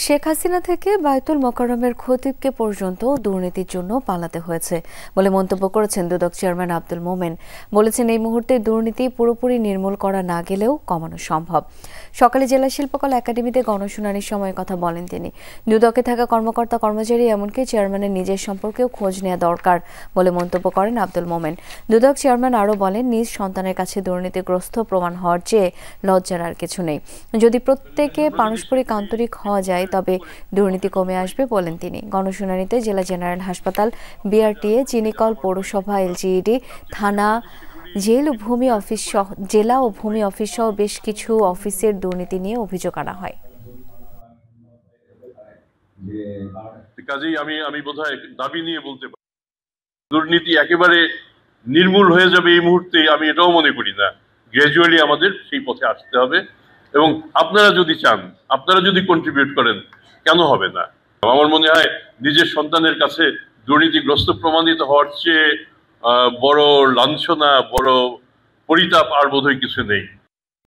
শেখ হাসিনা থেকে বায়তুল মোকাররমের খতিবকে পর্যন্ত দুর্নীতির জন্য পালাতে হয়েছে বলে মন্তব্য করেছেন দুদক চেয়ারম্যান আব্দুল মোমেন। বলেছেন, এই মুহূর্তে দুর্নীতি পুরোপুরি নির্মূল করা না গেলেও কমানো সম্ভব। সকালে জেলা শিল্পকলা একাডেমিতে গণশুনানির সময় কথা বলেন তিনি। দুদকে থাকা কর্মকর্তা কর্মচারী এমনকি চেয়ারম্যানের নিজের সম্পর্কেও খোঁজ নেওয়া দরকার বলে মন্তব্য করেন আব্দুল মোমেন। দুদক চেয়ারম্যান আরও বলেন, নিজ সন্তানের কাছে দুর্নীতিগ্রস্ত প্রমাণ হওয়ার চেয়ে লজ্জার আর কিছু নেই। যদি প্রত্যেকে পারস্পরিক আন্তরিক হওয়া যায় তবে দুর্নীতি কমে আসবে বলেন তিনি। গণশুনানিতে জেলা জেনারেল হাসপাতাল, বিআরটিএ, চিনিকল, পৌরসভা, এলজিইডি, থানা, জেলা ও ভূমি অফিস সহ বেশ কিছু অফিসের দুর্নীতি নিয়ে অভিযোগ আনা হয়। কাজেই আমি বোধহয় দাবি নিয়ে বলতে পারি, দুর্নীতি একেবারে নির্মূল হয়ে যাবে এই মুহূর্তে আমি এটাও মনে করি না। গ্র্যাজুয়ালি আমাদের সেই পথে আসতে হবে এবং আপনারা যদি চান, আপনারা যদি কন্ট্রিবিউট করেন, কেন হবে না? আমার মনে হয় নিজের সন্তানের কাছে দুর্নীতিগ্রস্ত প্রমাণিত হওয়ার চেয়ে বড় লাঞ্ছনা, বড় পরিতাপ আর বোধহয় কিছু নেই।